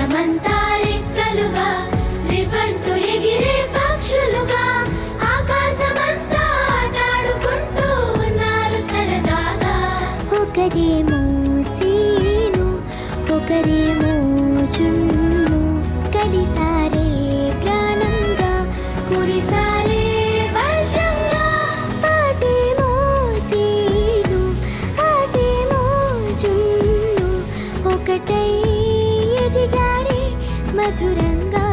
ఆకాశమంతా రెక్కలుగా రివంటు ఎగిరే పక్షులుగా ఆకాశమంతా ఆటాడుకుంటూ ఉన్నారు సరదాగా. ఒకరేమో సీను ఒకరేమో జున్ను కలిసారే ప్రాణంగా కురిసారే వర్షంగా పాటేమో సీను ఆటేమో జున్ను ఒకటై ఎదిగారే మధురంగా.